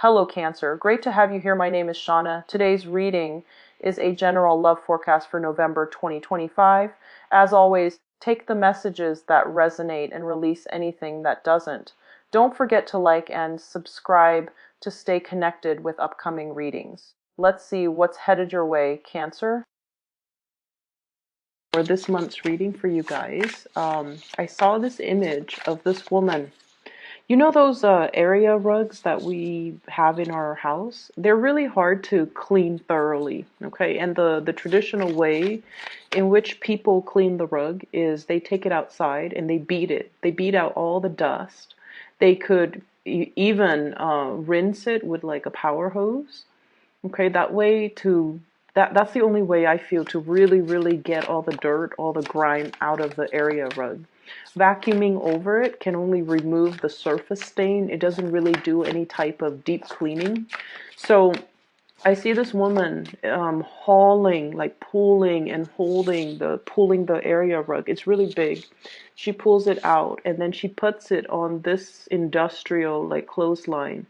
Hello Cancer, great to have you here. My name is Shauna. Today's reading is a general love forecast for November 2025. As always, take the messages that resonate and release anything that doesn't. Don't forget to like and subscribe to stay connected with upcoming readings. Let's see what's headed your way, Cancer. For this month's reading for you guys, I saw this image of this woman. You know those area rugs that we have in our house? They're really hard to clean thoroughly, okay? And the traditional way in which people clean the rug is they take it outside and they beat it. They beat out all the dust. They could even rinse it with like a power hose, okay? That's the only way I feel to really get all the dirt, all the grime out of the area rug. Vacuuming over it can only remove the surface stain. It doesn't really do any type of deep cleaning. So I see this woman hauling, like pulling and pulling the area rug. It's really big. She pulls it out and then she puts it on this industrial like clothesline.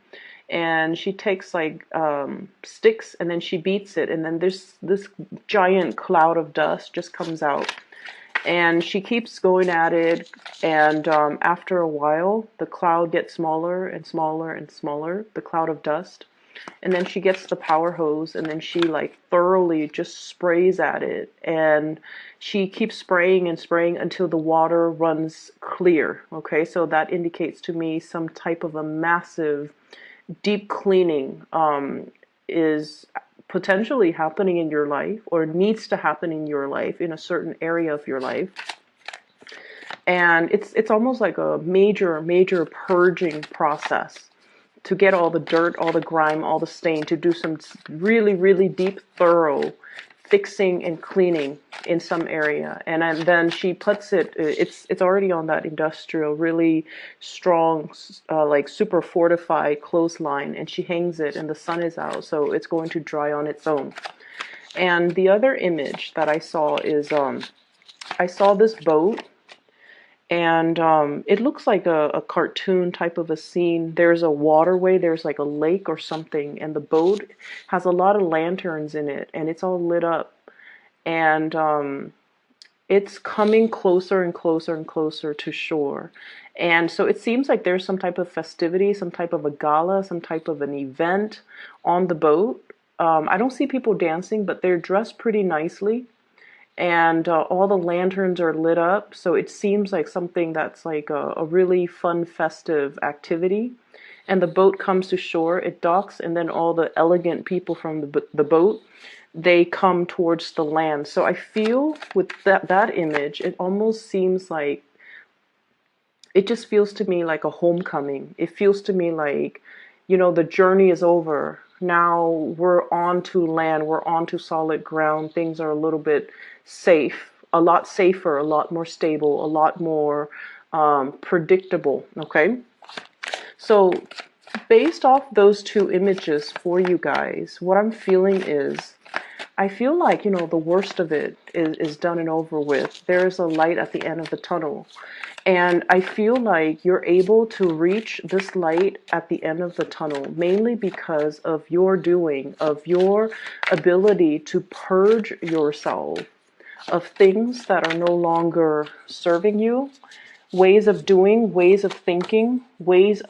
And she takes like sticks and then she beats it, and then this giant cloud of dust just comes out. And she keeps going at it, and after a while, the cloud gets smaller and smaller and smaller, the cloud of dust. And then she gets the power hose, and then she like thoroughly just sprays at it. And she keeps spraying and spraying until the water runs clear. Okay, so that indicates to me some type of a massive deep cleaning is potentially happening in your life, or needs to happen in your life, in a certain area of your life. And it's almost like a major purging process to get all the dirt, all the grime, all the stain, to do some really deep, thorough fixing and cleaning in some area. And then she puts it's already on that industrial, really strong, like super fortified clothesline, and she hangs it, and the sun is out, so it's going to dry on its own. And the other image that I saw is, I saw this boat, and it looks like a cartoon type of a scene. There's a waterway, there's like a lake or something, and the boat has a lot of lanterns in it, and it's all lit up. And it's coming closer and closer and closer to shore. And so it seems like there's some type of festivity, some type of a gala, some type of an event on the boat. I don't see people dancing, but they're dressed pretty nicely. And all the lanterns are lit up, so it seems like something that's like a really fun, festive activity. And the boat comes to shore, it docks, and then all the elegant people from the boat, they come towards the land. So I feel with that image, it almost seems like, it just feels to me like a homecoming. It feels to me like, you know, the journey is over. Now we're on to land, we're on to solid ground. Things are a little bit safe, a lot safer, a lot more stable, a lot more predictable, okay? So based off those two images for you guys, what I'm feeling is, I feel like, you know, the worst of it is done and over with. There's a light at the end of the tunnel. And I feel like you're able to reach this light at the end of the tunnel, mainly because of your doing, of your ability to purge yourself of things that are no longer serving you, ways of doing, ways of thinking, ways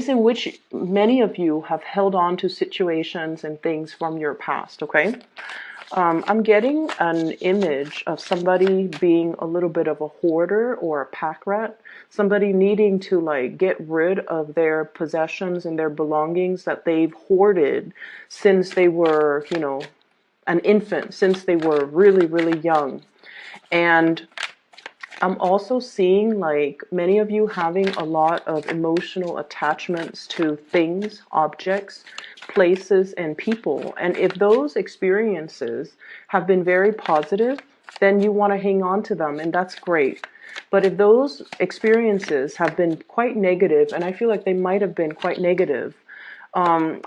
in which many of you have held on to situations and things from your past, okay? I'm getting an image of somebody being a little bit of a hoarder or a pack rat, somebody needing to like get rid of their possessions and their belongings that they've hoarded since they were, you know, an infant, since they were really young. And I'm also seeing like many of you having a lot of emotional attachments to things, objects, places, and people. And if those experiences have been very positive, then you want to hang on to them, and that's great. But if those experiences have been quite negative, and I feel like they might have been quite negative,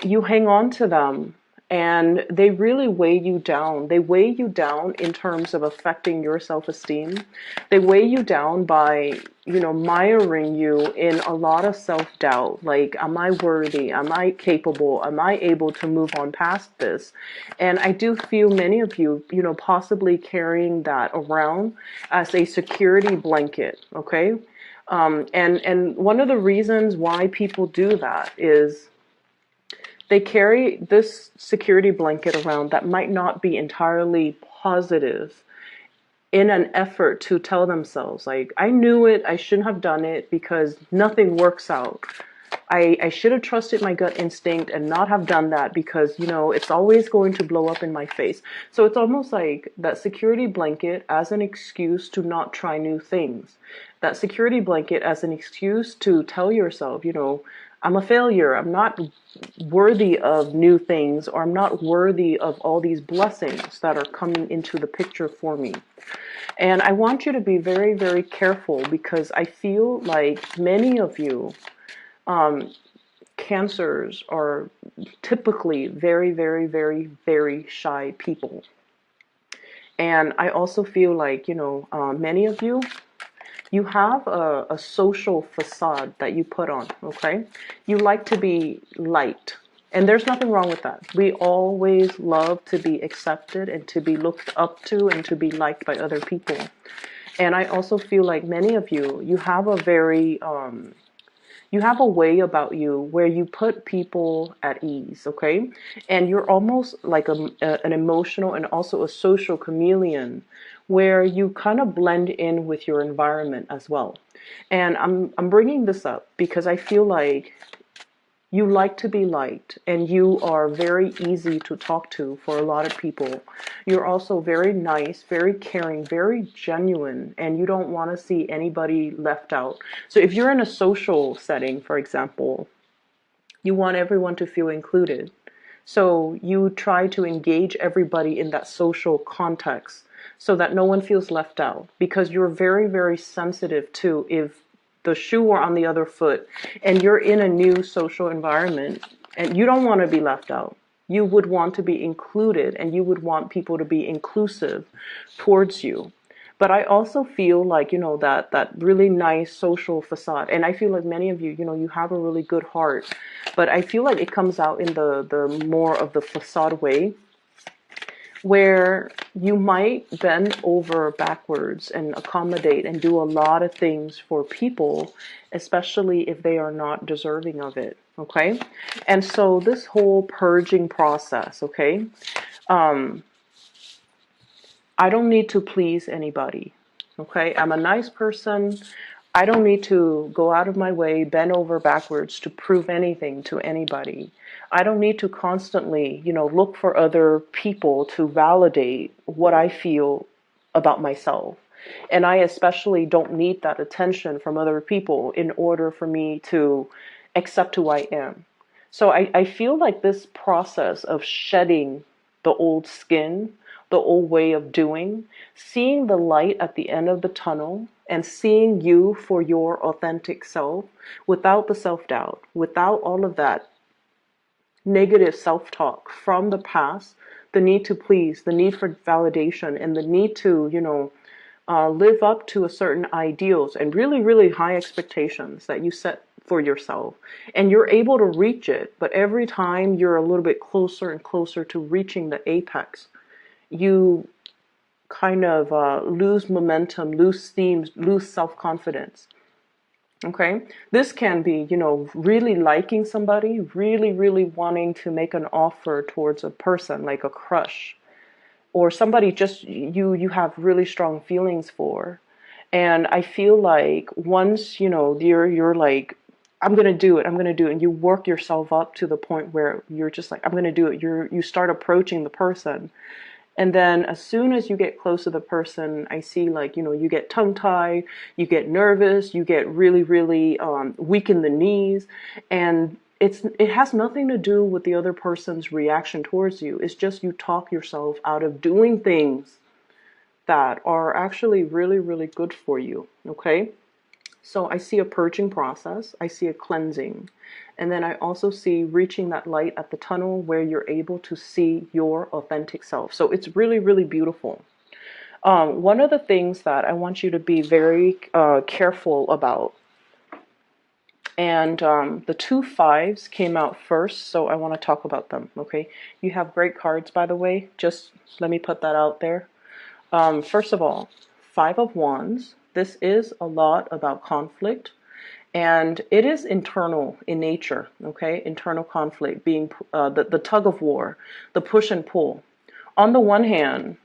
you hang on to them and they really weigh you down. They weigh you down in terms of affecting your self-esteem. They weigh you down by, miring you in a lot of self-doubt. Like, am I worthy? Am I capable? Am I able to move on past this? And I do feel many of you, possibly carrying that around as a security blanket, okay? And one of the reasons why people do that is they carry this security blanket around that might not be entirely positive in an effort to tell themselves, like, I knew it, I shouldn't have done it because nothing works out. I should have trusted my gut instinct and not have done that because, it's always going to blow up in my face. So it's almost like that security blanket as an excuse to not try new things. That security blanket as an excuse to tell yourself, I'm a failure. I'm not worthy of new things, or I'm not worthy of all these blessings that are coming into the picture for me. And I want you to be very, very careful because I feel like many of you, cancers are typically very, very, very, very shy people. And I also feel like, many of you, you have a social facade that you put on, okay? You like to be liked. And there's nothing wrong with that. We always love to be accepted and to be looked up to and to be liked by other people. And I also feel like many of you, you have a very, you have a way about you where you put people at ease, okay? And you're almost like an emotional and also a social chameleon where you kind of blend in with your environment as well. And I'm bringing this up because I feel like you like to be liked and you are very easy to talk to for a lot of people. You're also very nice, very caring, very genuine, and you don't want to see anybody left out. So if you're in a social setting, for example, you want everyone to feel included. So you try to engage everybody in that social context so that no one feels left out, because you're very, very sensitive to if the shoe were on the other foot and you're in a new social environment and you don't want to be left out. You would want to be included and you would want people to be inclusive towards you. But I also feel like, that really nice social facade. And I feel like many of you, you have a really good heart. But I feel like it comes out in the more of the facade way, where you might bend over backwards and accommodate and do a lot of things for people, especially if they are not deserving of it. Okay? And so this whole purging process, okay? I don't need to please anybody. Okay? I'm a nice person. I don't need to go out of my way, bend over backwards to prove anything to anybody. I don't need to constantly, look for other people to validate what I feel about myself. And I especially don't need that attention from other people in order for me to accept who I am. So I feel like this process of shedding the old skin, the old way of doing, seeing the light at the end of the tunnel, and seeing you for your authentic self without the self-doubt, without all of that negative self-talk from the past, the need to please, the need for validation, and the need to, live up to a certain ideals and really, really high expectations that you set for yourself. And you're able to reach it, but every time you're a little bit closer and closer to reaching the apex, you kind of lose momentum, lose steam, lose self-confidence. Okay, this can be, really liking somebody, really, really wanting to make an offer towards a person, like a crush, or somebody just you have really strong feelings for. And I feel like once, you're like, I'm gonna do it, I'm gonna do it, and you work yourself up to the point where you're just like, I'm gonna do it. You start approaching the person. And then as soon as you get close to the person, I see like, you get tongue-tied, you get nervous, you get really, really weak in the knees. And it has nothing to do with the other person's reaction towards you. It's just you talk yourself out of doing things that are actually really, really good for you. Okay? So I see a purging process, I see a cleansing, and then I also see reaching that light at the tunnel where you're able to see your authentic self. So it's really, really beautiful. One of the things that I want you to be very careful about, and the two fives came out first, so I want to talk about them, okay? You have great cards, by the way. Just let me put that out there. First of all, Five of Wands. This is a lot about conflict, and it is internal in nature, okay? Internal conflict being the tug of war, the push and pull. On the one hand,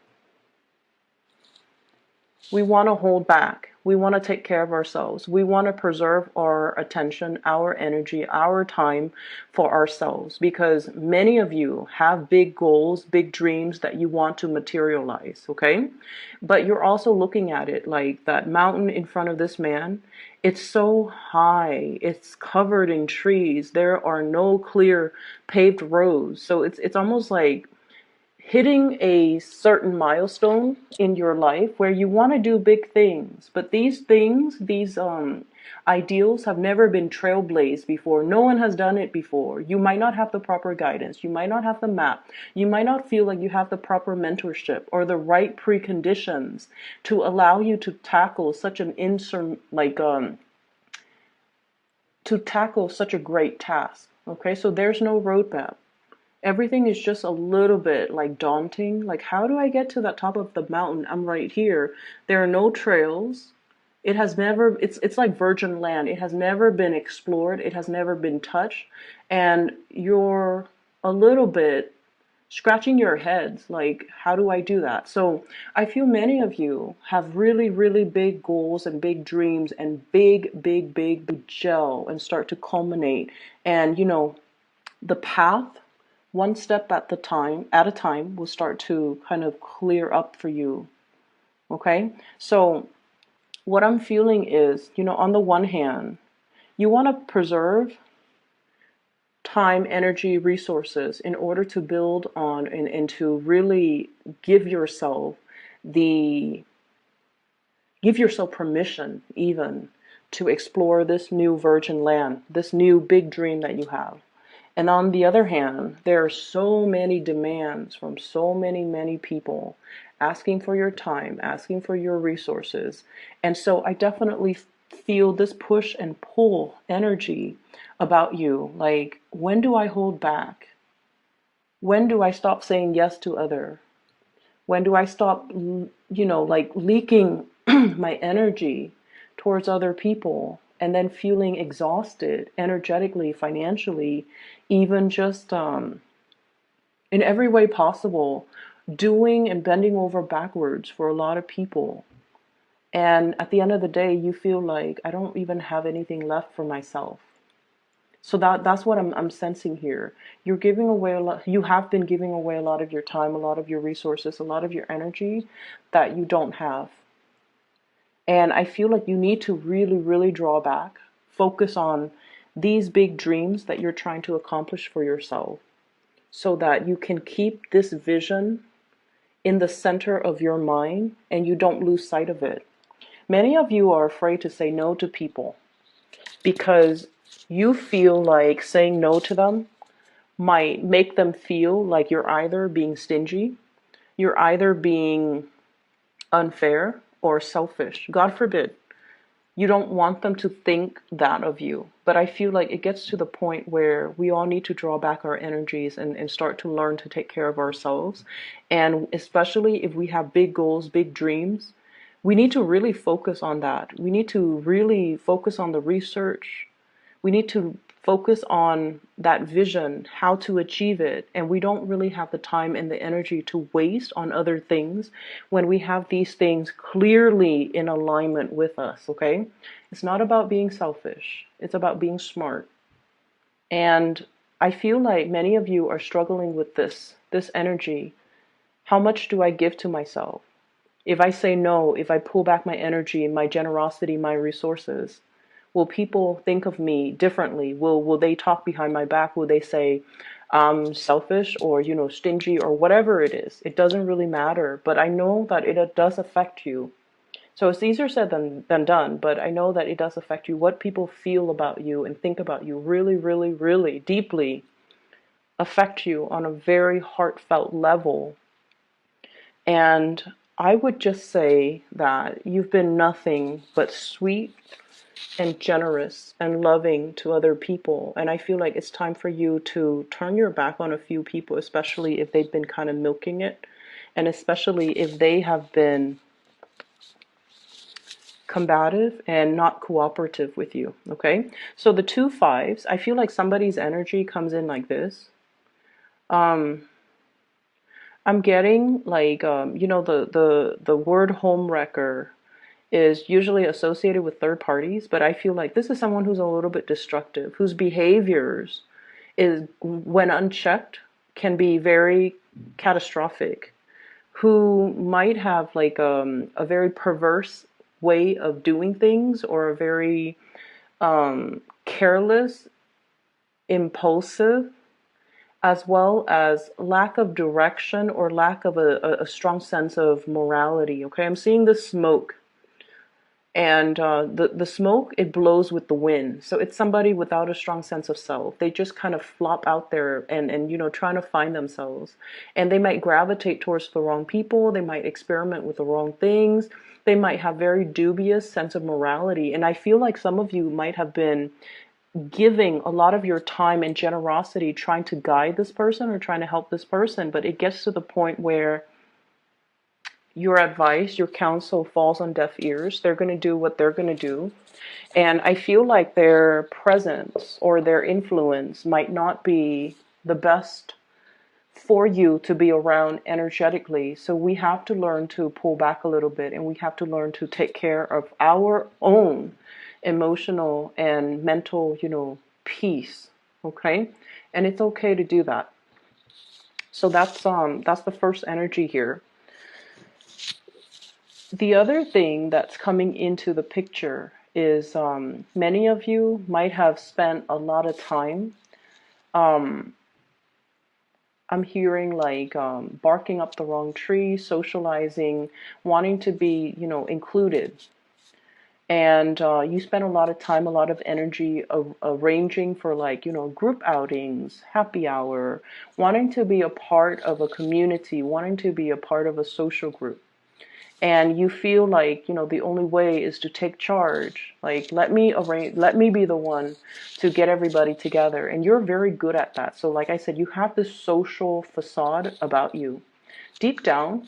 we want to hold back. We want to take care of ourselves. We want to preserve our attention, our energy, our time for ourselves, because many of you have big goals, big dreams that you want to materialize, okay? But you're also looking at it like that mountain in front of this man. It's so high. It's covered in trees. There are no clear paved roads. So it's almost like hitting a certain milestone in your life where you want to do big things, but these things, these ideals have never been trailblazed before. No one has done it before. You might not have the proper guidance, you might not have the map, you might not feel like you have the proper mentorship or the right preconditions to allow you to tackle such an to tackle such a great task. Okay, so there's no roadmap. Everything is just a little bit like daunting. Like, how do I get to the top of the mountain? I'm right here. There are no trails. It has never, it's like virgin land. It has never been explored. It has never been touched. And you're a little bit scratching your heads like, how do I do that? So I feel many of you have really, really big goals and big dreams and big gel and start to culminate. And the path, one step at a time, will start to kind of clear up for you. Okay? So what I'm feeling is, on the one hand, you want to preserve time, energy, resources in order to build on and to really the give yourself permission even to explore this new virgin land, this new big dream that you have. And on the other hand, there are so many demands from so many people asking for your time, asking for your resources. And so I definitely feel this push and pull energy about you. Like, when do I hold back? When do I stop saying yes to other? When do I stop, like leaking my energy towards other people and then feeling exhausted energetically, financially, even just in every way possible, doing and bending over backwards for a lot of people. And at the end of the day, you feel like I don't even have anything left for myself. So that's what I'm sensing here. You're giving away a lot. You have been giving away a lot of your time, a lot of your resources, a lot of your energy that you don't have. And I feel like you need to really, really draw back, focus on these big dreams that you're trying to accomplish for yourself so that you can keep this vision in the center of your mind and you don't lose sight of it. Many of you are afraid to say no to people because you feel like saying no to them might make them feel like you're either being stingy, you're either being unfair or selfish. God forbid. You don't want them to think that of you. But I feel like it gets to the point where we all need to draw back our energies and start to learn to take care of ourselves. And especially if we have big goals, big dreams, we need to really focus on that. We need to really focus on the research. We need to focus on that vision, how to achieve it. And we don't really have the time and the energy to waste on other things when we have these things clearly in alignment with us, okay? It's not about being selfish. It's about being smart. And I feel like many of you are struggling with this energy. How much do I give to myself? If I say no, if I pull back my energy, my generosity, my resources, will people think of me differently? Will they talk behind my back? Will they say I'm selfish or, stingy or whatever it is? It doesn't really matter. But I know that it does affect you. So it's easier said than done, but I know that it does affect you. What people feel about you and think about you really, really, really deeply affect you on a very heartfelt level. And I would just say that you've been nothing but sweet and generous and loving to other people. And I feel like it's time for you to turn your back on a few people, especially if they've been kind of milking it, and especially if they have been combative and not cooperative with you. Okay, so the 2 5s, I feel like somebody's energy comes in like this. I'm getting like the word home wrecker is usually associated with third parties, but I feel like this is someone who's a little bit destructive, whose behaviors is, when unchecked, can be very catastrophic, who might have like a very perverse way of doing things, or a very careless, impulsive, as well as lack of direction or lack of a strong sense of morality. Okay, I'm seeing the smoke, and the smoke, it blows with the wind. So it's somebody without a strong sense of self. They just kind of flop out there and trying to find themselves, and they might gravitate towards the wrong people. They might experiment with the wrong things. They might have very dubious sense of morality, and I feel like some of you might have been giving a lot of your time and generosity trying to guide this person or trying to help this person, but it gets to the point where your advice, your counsel falls on deaf ears. They're going to do what they're going to do. And I feel like their presence or their influence might not be the best for you to be around energetically. So we have to learn to pull back a little bit, and we have to learn to take care of our own emotional and mental, peace. Okay? And it's okay to do that. So that's the first energy here. The other thing that's coming into the picture is many of you might have spent a lot of time. I'm hearing like barking up the wrong tree, socializing, wanting to be, included. And you spend a lot of time, a lot of energy arranging for like, group outings, happy hour, wanting to be a part of a community, wanting to be a part of a social group. And you feel like, the only way is to take charge. Like, let me be the one to get everybody together. And you're very good at that. So like I said, you have this social facade about you. Deep down,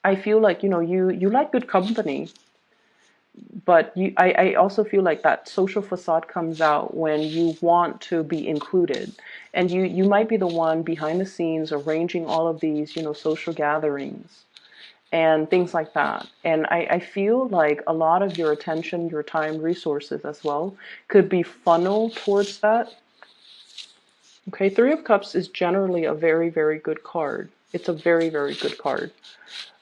I feel like, you like good company. But I also feel like that social facade comes out when you want to be included. And you might be the one behind the scenes arranging all of these, social gatherings and things like that. And I feel like a lot of your attention, your time, resources as well could be funneled towards that. Okay, Three of Cups is generally a very, very good card. It's a very, very good card.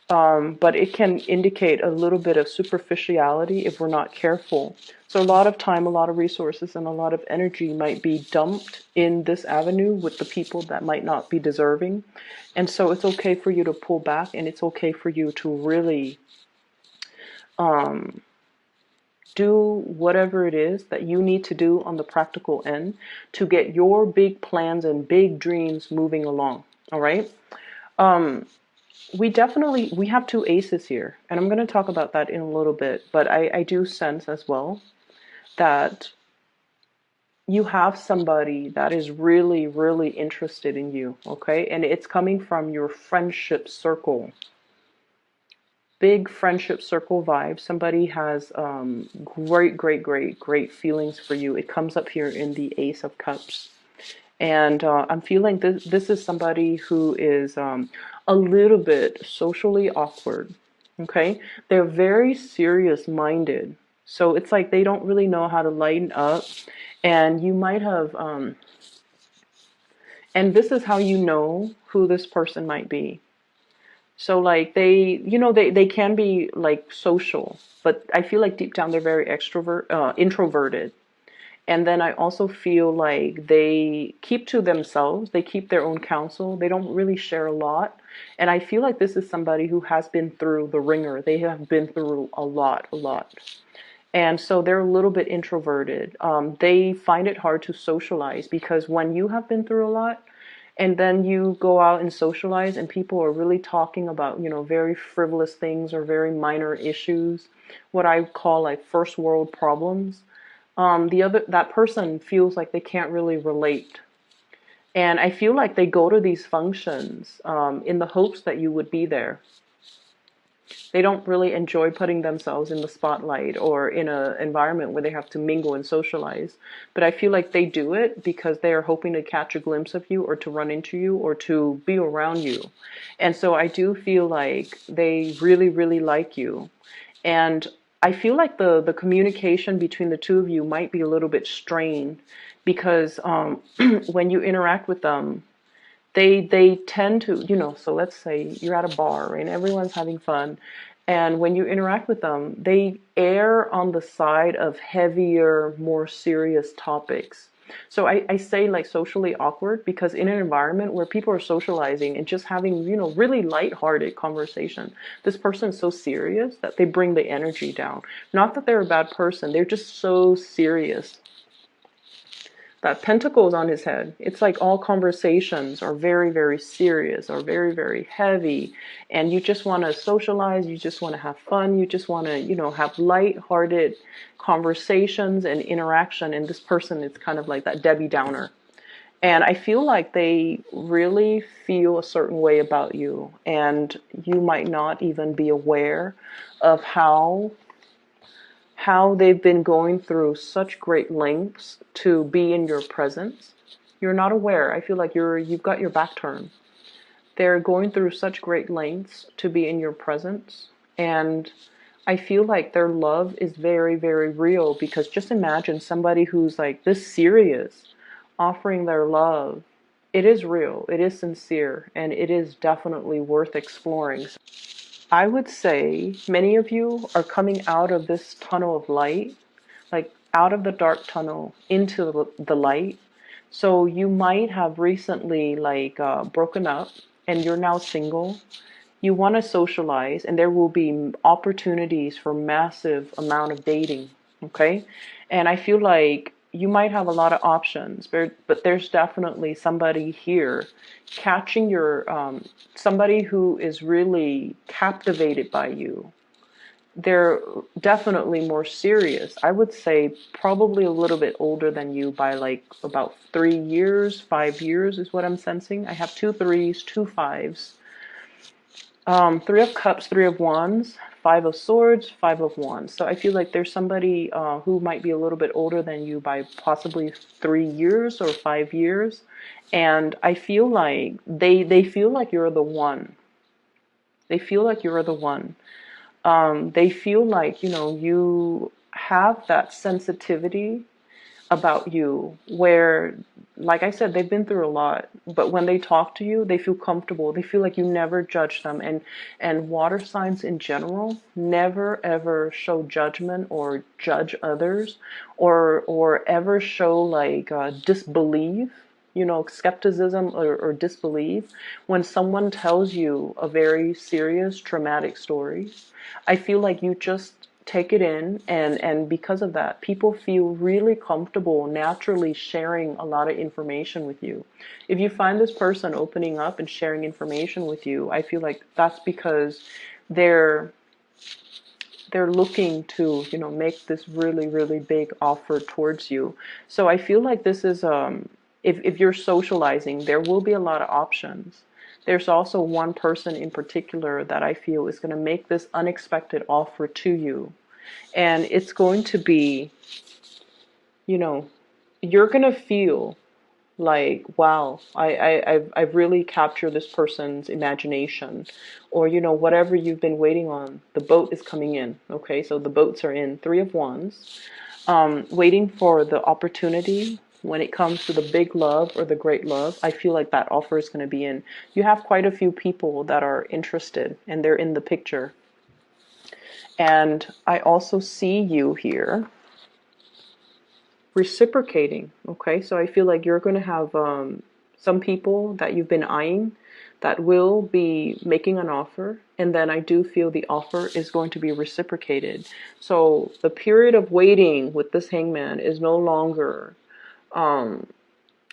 But it can indicate a little bit of superficiality if we're not careful. So a lot of time, a lot of resources, and a lot of energy might be dumped in this avenue with the people that might not be deserving. And so it's okay for you to pull back, and it's okay for you to really do whatever it is that you need to do on the practical end to get your big plans and big dreams moving along. All right? We have two aces here, and I'm going to talk about that in a little bit, but I do sense as well that you have somebody that is really, really interested in you, okay? And it's coming from your friendship circle. Big friendship circle vibe. Somebody has great, great, great, great feelings for you. It comes up here in the Ace of Cups. And I'm feeling this is somebody who is a little bit socially awkward, okay? They're very serious-minded. So it's like they don't really know how to lighten up. And you might have, and this is how you know who this person might be. So like they can be like social, but I feel like deep down they're very introverted. And then I also feel like they keep to themselves. They keep their own counsel. They don't really share a lot. And I feel like this is somebody who has been through the ringer. They have been through a lot, a lot. And so they're a little bit introverted. They find it hard to socialize because when you have been through a lot, and then you go out and socialize and people are really talking about, very frivolous things or very minor issues, what I call like first world problems, that person feels like they can't really relate. And I feel like they go to these functions in the hopes that you would be there. They don't really enjoy putting themselves in the spotlight or in an environment where they have to mingle and socialize. But I feel like they do it because they are hoping to catch a glimpse of you or to run into you or to be around you. And so I do feel like they really, really like you. And I feel like the communication between the two of you might be a little bit strained because when you interact with them, they tend to, so let's say you're at a bar and everyone's having fun. And when you interact with them, they err on the side of heavier, more serious topics. So I say like socially awkward because in an environment where people are socializing and just having, really lighthearted conversation, this person's so serious that they bring the energy down. Not that they're a bad person, they're just so serious. That pentacles on his head. It's like all conversations are very, very serious or very, very heavy. And you just want to socialize. You just want to have fun. You just want to, have light-hearted conversations and interaction. And this person is kind of like that Debbie Downer. And I feel like they really feel a certain way about you. And you might not even be aware of how they've been going through such great lengths to be in your presence. You're not aware. I feel like you've got your back turned. They're going through such great lengths to be in your presence. And I feel like their love is very, very real because just imagine somebody who's like this serious offering their love. It is real, it is sincere, and it is definitely worth exploring. I would say many of you are coming out of this tunnel of light, like out of the dark tunnel into the light. So you might have recently broken up and you're now single. You want to socialize and there will be opportunities for massive amount of dating. Okay. And I feel like you might have a lot of options, but there's definitely somebody here catching your, somebody who is really captivated by you. They're definitely more serious. I would say probably a little bit older than you by like about 3 years, 5 years is what I'm sensing. I have 2 3s, 2 5s. Three of Cups, Three of Wands, Five of Swords, Five of Wands. So I feel like there's somebody who might be a little bit older than you by possibly 3 years or 5 years. And I feel like they feel like you're the one. They feel like you're the one. They feel like, you have that sensitivity about you where, like I said, they've been through a lot, but when they talk to you, they feel comfortable. They feel like you never judge them. And water signs in general never ever show judgment or judge others or ever show like disbelief, skepticism or disbelief when someone tells you a very serious traumatic story. I feel like you just take it in, and because of that, people feel really comfortable naturally sharing a lot of information with you. If you find this person opening up and sharing information with you, I feel like that's because they're looking to, make this really, really big offer towards you. So I feel like this is if you're socializing, there will be a lot of options. There's also one person in particular that I feel is going to make this unexpected offer to you. And it's going to be, you're going to feel like, wow, I've really captured this person's imagination. Or, whatever you've been waiting on, the boat is coming in. Okay, so the boats are in. Three of Wands. Waiting for the opportunity. When it comes to the big love or the great love, I feel like that offer is going to be in. You have quite a few people that are interested and they're in the picture. And I also see you here reciprocating. Okay, so I feel like you're going to have some people that you've been eyeing that will be making an offer, and then I do feel the offer is going to be reciprocated. So the period of waiting with this hangman is no longer um,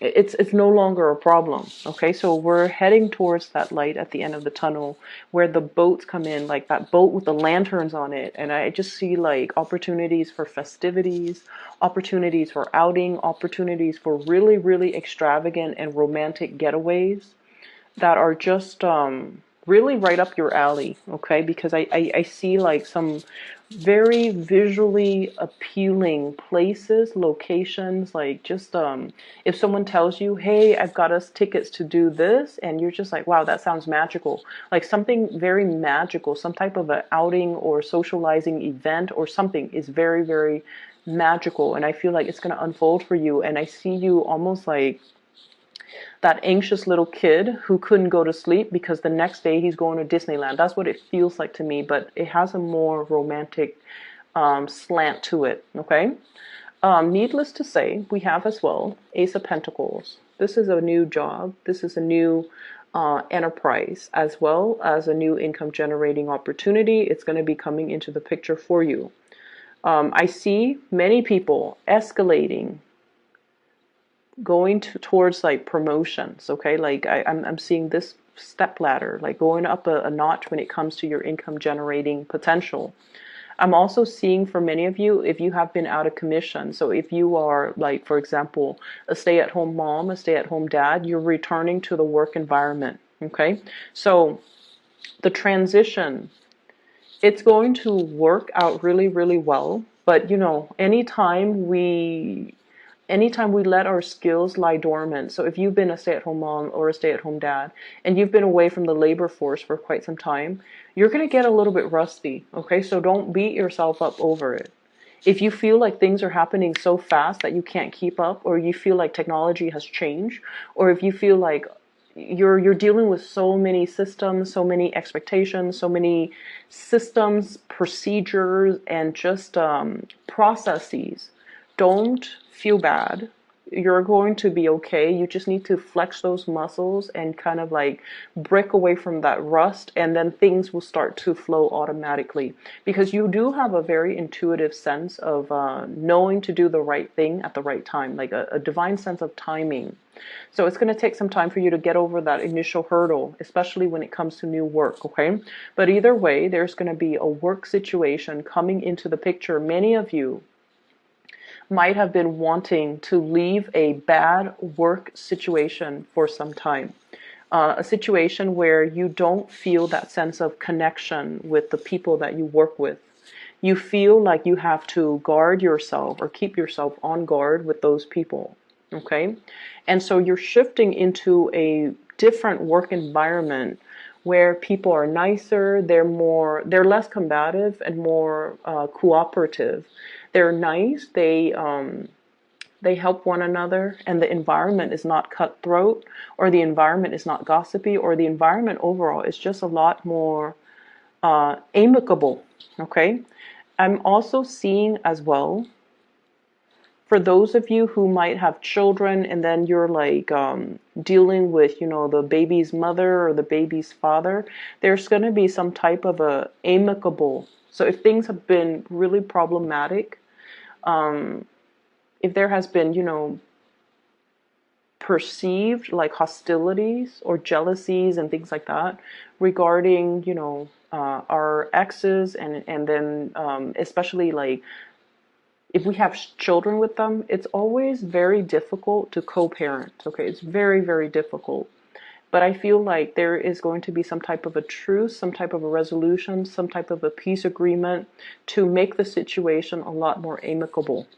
it's no longer a problem. Okay, so we're heading towards that light at the end of the tunnel where the boats come in, like that boat with the lanterns on it, and I just see like opportunities for festivities, opportunities for outing, opportunities for really, really extravagant and romantic getaways that are just really right up your alley. Okay, because I see like some very visually appealing places, locations, like just if someone tells you, hey, I've got us tickets to do this, and you're just like, wow, that sounds magical, like something very magical, some type of an outing or socializing event or something is very, very magical, and I feel like it's going to unfold for you. And I see you almost like that anxious little kid who couldn't go to sleep because the next day he's going to Disneyland. That's what it feels like to me, but it has a more romantic slant to it. Okay. Needless to say, we have as well Ace of Pentacles. This is a new job. This is a new enterprise, as well as a new income generating opportunity. It's going to be coming into the picture for you. I see many people escalating, going towards like promotions. Okay, like I'm seeing this step ladder, like going up a notch when it comes to your income generating potential. I'm also seeing for many of you, if you have been out of commission, so if you are like, for example, a stay-at-home mom, a stay-at-home dad, you're returning to the work environment. Okay, so the transition, it's going to work out really, really well. But you know, anytime we let our skills lie dormant. So if you've been a stay-at-home mom or a stay-at-home dad and you've been away from the labor force for quite some time, you're going to get a little bit rusty. Okay, so don't beat yourself up over it. If you feel like things are happening so fast that you can't keep up, or you feel like technology has changed, or if you feel like you're dealing with so many systems, so many expectations, so many systems, procedures, and just processes, don't feel bad. You're going to be okay. You just need to flex those muscles and kind of like break away from that rust, and then things will start to flow automatically, because you do have a very intuitive sense of knowing to do the right thing at the right time, like a divine sense of timing. So it's going to take some time for you to get over that initial hurdle, especially when it comes to new work, okay? But either way, there's going to be a work situation coming into the picture. Many of you might have been wanting to leave a bad work situation for some time. A situation where you don't feel that sense of connection with the people that you work with. You feel like you have to guard yourself or keep yourself on guard with those people. Okay? And so you're shifting into a different work environment where people are nicer, they're less combative and more cooperative. They're nice, they help one another, and the environment is not cutthroat, or the environment is not gossipy, or the environment overall is just a lot more amicable. Okay? I'm also seeing as well, for those of you who might have children and then you're like dealing with, you know, the baby's mother or the baby's father, there's going to be some type of a amicable. So if things have been really problematic, if there has been, you know, perceived like hostilities or jealousies and things like that regarding, you know, our exes, and then especially like if we have children with them, it's always very difficult to co-parent. Okay, it's very, very difficult. But I feel like there is going to be some type of a truce, some type of a resolution, some type of a peace agreement to make the situation a lot more amicable.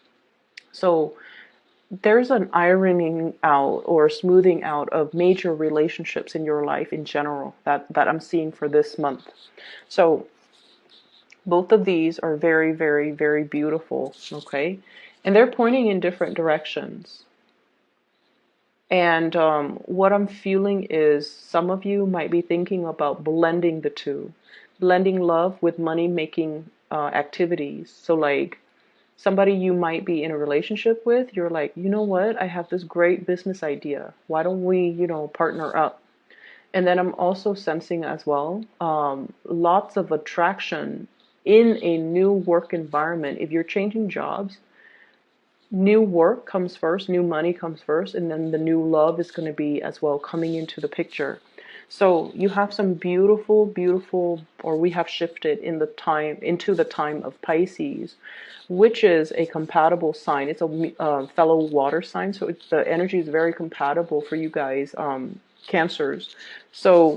So there's an ironing out or smoothing out of major relationships in your life in general that I'm seeing for this month. So both of these are very, very, very beautiful, okay? And they're pointing in different directions. And what I'm feeling is some of you might be thinking about blending the two, blending love with money-making activities. So like somebody you might be in a relationship with, you're like, you know what? I have this great business idea. Why don't we, partner up? And then I'm also sensing as well, lots of attraction in a new work environment. If you're changing jobs, new work comes first, new money comes first, and then the new love is going to be as well coming into the picture. So you have some beautiful, beautiful, or we have shifted into the time of Pisces, which is a compatible sign. It's a fellow water sign, so the energy is very compatible for you guys, Cancers. So